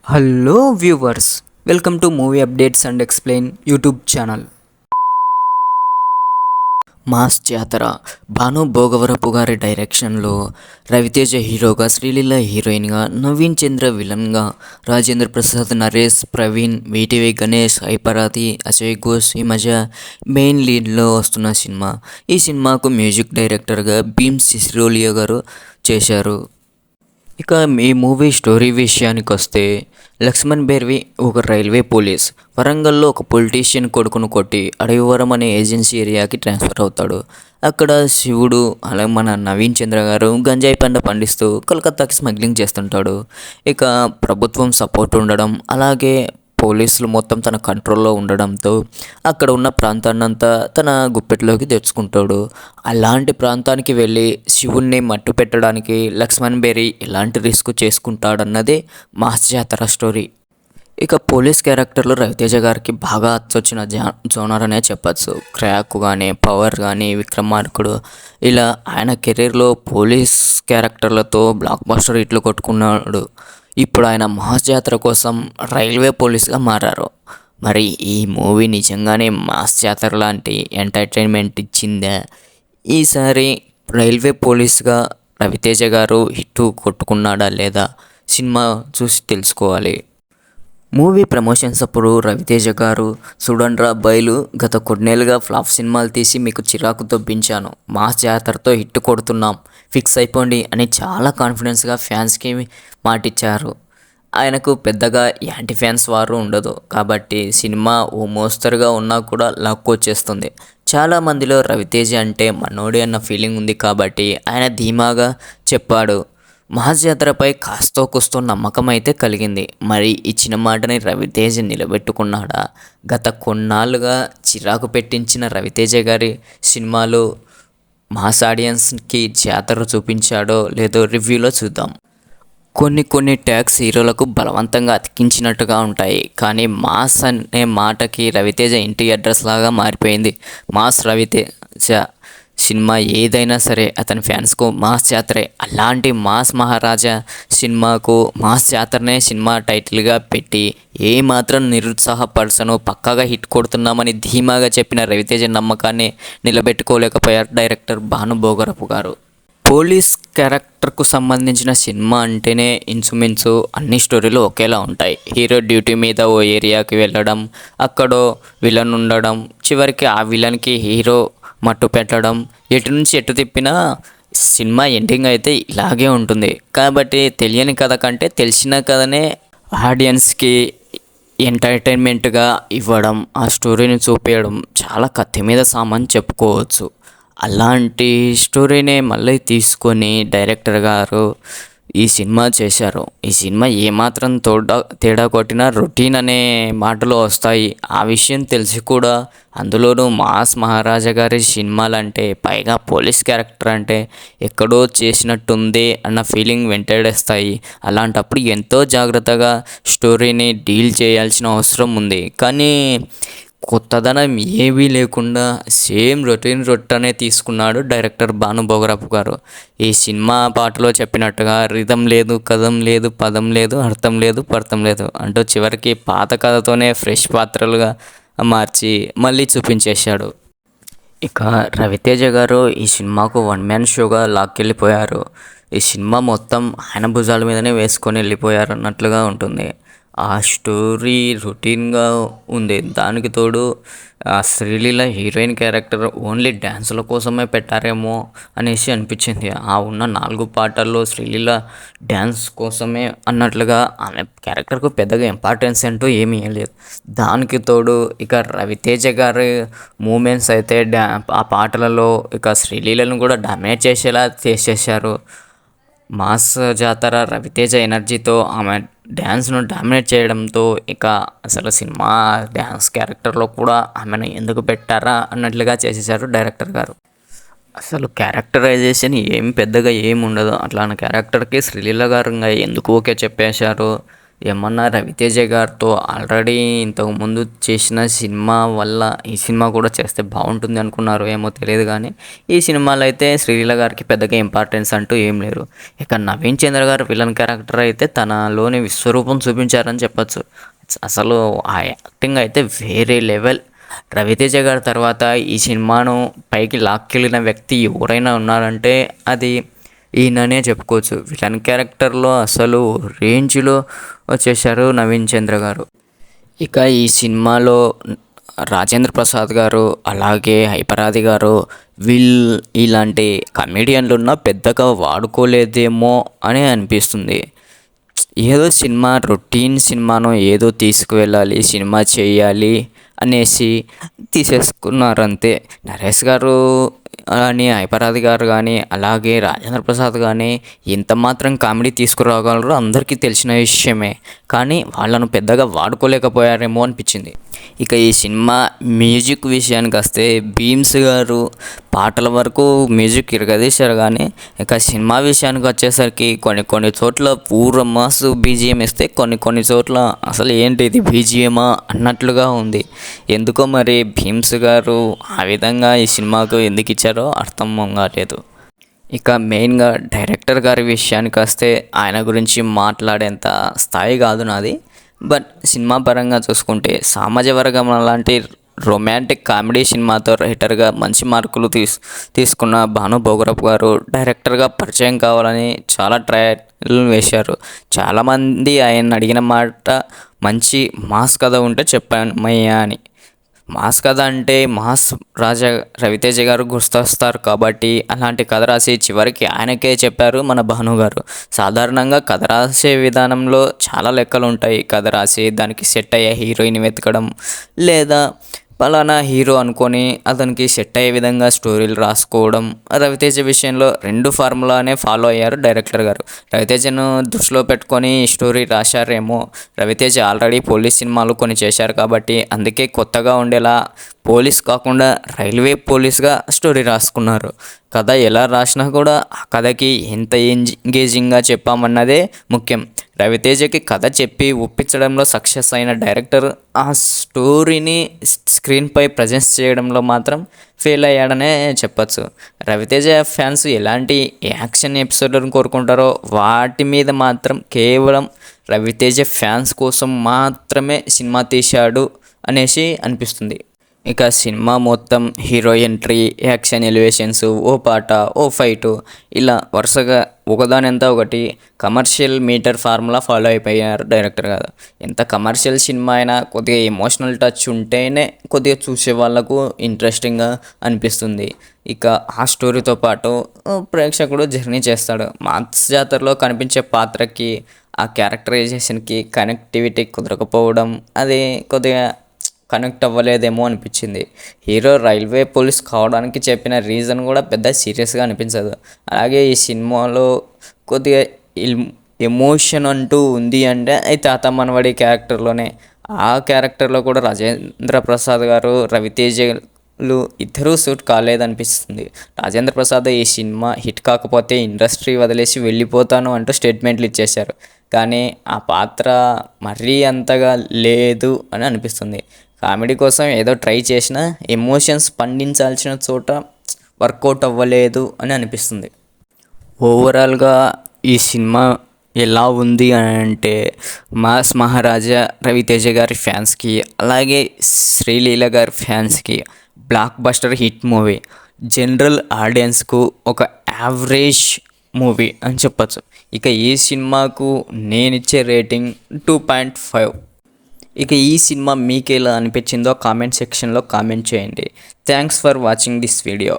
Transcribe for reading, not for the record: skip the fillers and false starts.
Hello viewers, welcome to movie updates and explain YouTube channel. Mass జాతర భాను భోగవరపు గారి డైరెక్షన్లో రవితేజ హీరోగా, శ్రీలీల హీరోయిన్గా, నవీన్ చంద్ర విలన్గా, రాజేంద్ర ప్రసాద్, నరేష్, ప్రవీణ్, వీటీవీ గణేష్, హైపరాతి, అజయ్ ఘోష్ ఈ మధ్య మెయిన్ లీడ్లో వస్తున్న సినిమా. ఈ సినిమాకు మ్యూజిక్ డైరెక్టర్గా భీమ్ సిసిరోలియా గారు చేశారు. ఇక ఈ మూవీ స్టోరీ విషయానికి వస్తే, లక్ష్మణ్ బెర్వి ఒక రైల్వే పోలీస్ వరంగల్లో ఒక పొలిటీషియన్ కొడుకును కొట్టి అడవివరం అనే ఏజెన్సీ ఏరియాకి ట్రాన్స్ఫర్ అవుతాడు. అక్కడ శివుడు అలాగే మన నవీన్ చంద్ర గారు గంజాయి పంట పండిస్తూ కలకత్తాకి స్మగ్లింగ్ చేస్తుంటాడు. ఇక ప్రభుత్వం సపోర్ట్ ఉండడం, అలాగే పోలీసులు మొత్తం తన కంట్రోల్లో ఉండడంతో అక్కడ ఉన్న ప్రాంతాన్నంతా తన గుప్పెట్లోకి తెచ్చుకుంటాడు. అలాంటి ప్రాంతానికి వెళ్ళి శివుణ్ణి మట్టు పెట్టడానికి లక్ష్మణ్ బెర్రీ ఎలాంటి రిస్క్ చేసుకుంటాడన్నదే మాస్ జాతర స్టోరీ. ఇక పోలీస్ క్యారెక్టర్లో రవితేజ గారికి బాగా అచ్చొచ్చిన జోనర్ అనే చెప్పచ్చు. క్రాక్ కానీ, పవర్ కానీ, విక్రమార్కుడు ఇలా ఆయన కెరీర్లో పోలీస్ క్యారెక్టర్లతో బ్లాక్ బస్టర్ హిట్లు కొట్టుకున్నాడు. ఇప్పుడు ఆయన మాస్ జాతర కోసం రైల్వే పోలీస్గా మారారు. మరి ఈ మూవీ నిజంగానే మాస్ జాతర లాంటి ఎంటర్టైన్మెంట్ ఇచ్చిందా? ఈసారి రైల్వే పోలీస్గా రవితేజ గారు హిట్ కొట్టుకున్నాడా లేదా సినిమా చూసి తెలుసుకోవాలి. మూవీ ప్రమోషన్స్ అప్పుడు రవితేజ గారు, చూడండ్రా అబ్బాయిలు, గత కొన్నేళ్ళుగా ఫ్లాప్ సినిమాలు తీసి మీకు చిరాకు దొబ్బించాను, మాస్ జాతరతో హిట్ కొడుతున్నాం, ఫిక్స్ అయిపోండి అని చాలా కాన్ఫిడెన్స్గా ఫ్యాన్స్కి మాటిచ్చారు. ఆయనకు పెద్దగా యాంటీ ఫ్యాన్స్ వారు ఉండదు కాబట్టి సినిమా ఓ మోస్తరుగా ఉన్నా కూడా లాక్కొచ్చేస్తుంది. చాలామందిలో రవితేజ అంటే మనోడి అన్న ఫీలింగ్ ఉంది కాబట్టి ఆయన ధీమాగా చెప్పాడు. మాస్ జాతరపై కాస్తో కూస్తో నమ్మకం అయితే కలిగింది. మరి ఇచ్చిన మాటని రవితేజ నిలబెట్టుకున్నాడా? గత కొన్నాళ్ళుగా చిరాకు పెట్టించిన రవితేజ గారి సినిమాలు మాస్ ఆడియన్స్కి జాతర చూపించాడో లేదో రివ్యూలో చూద్దాం. కొన్ని ట్యాగ్స్ హీరోలకు బలవంతంగా అతికించినట్టుగా ఉంటాయి, కానీ మాస్ అనే మాటకి రవితేజ ఇంటి అడ్రస్ లాగా మారిపోయింది. మాస్ రవితేజ సినిమా ఏదైనా సరే అతని ఫ్యాన్స్కు మాస్ జాతరే. అలాంటి మాస్ మహారాజా సినిమాకు మాస్ జాతరనే సినిమా టైటిల్గా పెట్టి ఏమాత్రం నిరుత్సాహపరచను, పక్కాగా హిట్ కొడుతున్నామని ధీమాగా చెప్పిన రవితేజ నమ్మకాన్ని నిలబెట్టుకోలేకపోయారు డైరెక్టర్ భాను భోగవరపు గారు. పోలీస్ క్యారెక్టర్కు సంబంధించిన సినిమా అంటేనే ఇంచుమించు అన్ని స్టోరీలు ఒకేలా ఉంటాయి. హీరో డ్యూటీ మీద ఓ ఏరియాకి వెళ్ళడం, అక్కడో విలన్ ఉండడం, చివరికి ఆ విలన్కి హీరో మట్టు పెట్టడం, ఎటు నుంచి ఎటు తిప్పినా సినిమా ఎండింగ్ అయితే ఇలాగే ఉంటుంది. కాబట్టి తెలియని కథ కంటే తెలిసిన కథనే ఆడియన్స్కి ఎంటర్టైన్మెంట్గా ఇవ్వడం, ఆ స్టోరీని చూపించడం చాలా కత్తి మీద సామాన్ చెప్పుకోవచ్చు. అలాంటి స్టోరీనే మళ్ళీ తీసుకొని డైరెక్టర్ గారు ఈ సినిమా చేశారు. ఈ సినిమా ఏమాత్రం తేడా కొట్టినా రొటీన్ అనే మాటలు వస్తాయి. ఆ విషయం తెలిసి కూడా అందులోనూ మాస్ మహారాజా గారి సినిమాలంటే, పైగా పోలీస్ క్యారెక్టర్ అంటే ఎక్కడో చేసినట్టుంది అన్న ఫీలింగ్ వెంటాడేస్తాయి. అలాంటప్పుడు ఎంతో జాగ్రత్తగా స్టోరీని డీల్ చేయాల్సిన అవసరం ఉంది. కానీ కొత్తదనం ఏమీ లేకుండా సేమ్ రొట్టనే తీసుకున్నాడు డైరెక్టర్ భాను భోగవరపు గారు. ఈ సినిమా పాటలో చెప్పినట్టుగా రిథం లేదు, కథం లేదు, పదం లేదు, అర్థం లేదు, పర్థం లేదు అంటూ చివరికి పాత కథతోనే ఫ్రెష్ పాత్రలుగా మార్చి మళ్ళీ చూపించేశాడు. ఇక రవితేజ గారు ఈ సినిమాకు వన్ మ్యాన్ షోగా లాక్కెళ్ళిపోయారు. ఈ సినిమా మొత్తం ఆయన భుజాల మీదనే వేసుకొని వెళ్ళిపోయారు అన్నట్లుగా ఉంటుంది. ఆ స్టోరీ రొటీన్గా ఉంది. దానికి తోడు ఆ శ్రీలీల హీరోయిన్ క్యారెక్టర్ ఓన్లీ డ్యాన్సుల కోసమే పెట్టారేమో అనేసి అనిపించింది. ఆ ఉన్న 4 పాటల్లో శ్రీలీల డ్యాన్స్ కోసమే అన్నట్లుగా ఆమె క్యారెక్టర్కు పెద్దగా ఇంపార్టెన్స్ అంటూ ఏమీ లేదు. దానికి తోడు ఇక రవితేజ గారి మూమెంట్స్ అయితే ఆ పాటలలో ఇక శ్రీలీలను కూడా డామినేట్ చేసేలా చేసేసారు. మాస్ జాతర రవితేజ ఎనర్జీతో ఆమె డ్యాన్స్ను డామినేట్ చేయడంతో ఇక అసలు సినిమా డ్యాన్స్ క్యారెక్టర్లో కూడా ఆమెను ఎందుకు పెట్టారా అన్నట్లుగా చేసేసారు డైరెక్టర్ గారు. అసలు క్యారెక్టరైజేషన్ ఏం పెద్దగా ఏమి ఉండదు. అట్లాంటి క్యారెక్టర్కి శ్రీలీల గారు ఎందుకు ఓకే చెప్పేశారు. ఏమన్నా రవితేజ గారితో ఆల్రెడీ ఇంతకుముందు చేసిన సినిమా వల్ల ఈ సినిమా కూడా చేస్తే బాగుంటుంది అనుకున్నారు ఏమో తెలియదు, కానీ ఈ సినిమాలో అయితే శ్రీలీల గారికి పెద్దగా ఇంపార్టెన్స్ అంటూ ఏం లేదు. ఇక నవీన్ చంద్ర గారు విలన్ క్యారెక్టర్ అయితే తనలోని విశ్వరూపం చూపించారని చెప్పచ్చు. అసలు ఆ యాక్టింగ్ అయితే వేరే లెవెల్. రవితేజ గారి తర్వాత ఈ సినిమాను పైకి లాక్కెళ్ళిన వ్యక్తి ఎవరైనా ఉన్నారంటే అది ఈయననే చెప్పుకోవచ్చు. విలన్ క్యారెక్టర్లో అసలు రేంజ్లో వచ్చేసారు నవీన్ చంద్ర గారు. ఇక ఈ సినిమాలో రాజేంద్ర ప్రసాద్ గారు అలాగే హైపరాది గారు ఇలాంటి కమెడియన్లు ఉన్న పెద్దగా వాడుకోలేదేమో అని అనిపిస్తుంది. ఏదో సినిమా రొటీన్ సినిమాను ఏదో తీసుకువెళ్ళాలి, సినిమా చేయాలి అనేసి తీసేసుకున్నారు అంతే. నరేష్ గారు కానీ హైపరాది గారు కానీ అలాగే రాజేంద్ర ప్రసాద్ కానీ ఎంత మాత్రం కామెడీ తీసుకురాగలరో అందరికీ తెలిసిన విషయమే, కానీ వాళ్ళను పెద్దగా వాడుకోలేకపోయారేమో అనిపించింది. ఇక ఈ సినిమా మ్యూజిక్ విషయానికి వస్తే భీమ్స్ గారు పాటల వరకు మ్యూజిక్ ఇరగదీశారు, కానీ ఇక సినిమా విషయానికి వచ్చేసరికి కొన్ని చోట్ల పూర్వ మాస్ బీజిఎం ఇస్తే కొన్ని చోట్ల అసలు ఏంటి ఇది బీజిఎమా అన్నట్లుగా ఉంది. ఎందుకో మరి భీమ్స్ గారు ఆ విధంగా ఈ సినిమాకు ఎందుకు ఇచ్చారో అర్థం కాలేదు. ఇక మెయిన్గా డైరెక్టర్ గారి విషయానికి వస్తే ఆయన గురించి మాట్లాడేంత స్థాయి కాదు నాది. బట్ సినిమా పరంగా చూసుకుంటే సమాజ వర్గం లాంటి రొమాంటిక్ కామెడీ సినిమాతో రైటర్గా మంచి మార్కులు తీసుకున్న భాను భోగరపు గారు డైరెక్టర్గా పరిచయం కావాలని చాలా ట్రయల్ వేశారు. చాలామంది ఆయన అడిగిన మాట మంచి మాస్ కథ ఉంటే చెప్పమయ్యా అని. మాస్ కథ అంటే మాస్ రాజా రవితేజ గారు గుర్తొస్తారు కాబట్టి అలాంటి కథ రాసి చివరికి ఆయనకే చెప్పారు మన భాను గారు. సాధారణంగా కథ రాసే విధానంలో చాలా లెక్కలు ఉంటాయి. కథ రాసి దానికి సెట్ అయ్యే హీరోయిన్ వెతకడం, లేదా పలానా హీరో అనుకొని అతనికి సెట్ అయ్యే విధంగా స్టోరీలు రాసుకోవడం. రవితేజ విషయంలో రెండు ఫార్ములానే ఫాలో అయ్యారు డైరెక్టర్ గారు. రవితేజను దృష్టిలో పెట్టుకొని స్టోరీ రాశారేమో. రవితేజ ఆల్రెడీ పోలీస్ సినిమాలు కొన్ని చేశారు కాబట్టి అందుకే కొత్తగా ఉండేలా పోలీస్ కాకుండా రైల్వే పోలీస్గా స్టోరీ రాసుకున్నారు. కథ ఎలా రాసినా కూడా ఆ కథకి ఎంత ఎంగేజింగ్గా చెప్పామన్నదే ముఖ్యం. రవితేజకి కథ చెప్పి ఒప్పించడంలో సక్సెస్ అయిన డైరెక్టర్ ఆ స్టోరీని స్క్రీన్పై ప్రజెన్స్ చేయడంలో మాత్రం ఫెయిల్ అయ్యాడనే చెప్పచ్చు. రవితేజ ఫ్యాన్స్ ఎలాంటి యాక్షన్ ఎపిసోడ్లను కోరుకుంటారో వాటి మీద మాత్రం కేవలం రవితేజ ఫ్యాన్స్ కోసం మాత్రమే సినిమా తీశాడు అనేసి అనిపిస్తుంది. ఇక సినిమా మొత్తం హీరో ఎంట్రీ, యాక్షన్ ఎలివేషన్స్, ఓ పాట, ఓ ఫైటు, ఇలా వరుసగా ఒకదానంతా ఒకటి కమర్షియల్ మీటర్ ఫార్ములా ఫాలో అయిపోయారు డైరెక్టర్ గారు. ఎంత కమర్షియల్ సినిమా అయినా కొద్దిగా ఎమోషనల్ టచ్ ఉంటేనే కొద్దిగా చూసే వాళ్ళకు ఇంట్రెస్టింగ్గా అనిపిస్తుంది. ఇక ఆ స్టోరీతో పాటు ప్రేక్షకుడు జర్నీ చేస్తాడు. మాస్ జాతరలో కనిపించే పాత్రకి ఆ క్యారెక్టరైజేషన్కి కనెక్టివిటీ కుదరకపోవడం, అది కొద్దిగా కనెక్ట్ అవ్వలేదేమో అనిపించింది. హీరో రైల్వే పోలీస్ కావడానికి చెప్పిన రీజన్ కూడా పెద్ద సీరియస్గా అనిపించదు. అలాగే ఈ సినిమాలో కొద్దిగా ఎమోషన్ అంటూ ఉంది అంటే అది తాత మనవడి క్యారెక్టర్లోనే. ఆ క్యారెక్టర్లో కూడా రాజేంద్ర ప్రసాద్ గారు, రవితేజలు ఇద్దరూ సూట్ కాలేదనిపిస్తుంది. రాజేంద్ర ప్రసాద్ ఈ సినిమా హిట్ కాకపోతే ఇండస్ట్రీ వదిలేసి వెళ్ళిపోతాను అంటూ స్టేట్మెంట్లు ఇచ్చేశారు, కానీ ఆ పాత్ర మరీ అంతగా లేదు అని అనిపిస్తుంది. కామెడీ కోసం ఏదో ట్రై చేసినా ఎమోషన్స్ పండించాల్సిన చోట వర్కౌట్ అవ్వలేదు అని అనిపిస్తుంది. ఓవరాల్గా ఈ సినిమా ఎలా ఉంది అని అంటే మాస్ మహారాజా రవితేజ గారి ఫ్యాన్స్కి అలాగే శ్రీలీల గారి ఫ్యాన్స్కి blockbuster hit movie. General ఆడియన్స్కు ఒక యావరేజ్ మూవీ అని చెప్పచ్చు. ఇక ఈ సినిమాకు నేనిచ్చే రేటింగ్ 2.5. ఇక ఈ సినిమా మీకు ఎలా అనిపించిందో కామెంట్ సెక్షన్లో కామెంట్ చేయండి. Thanks for watching this video.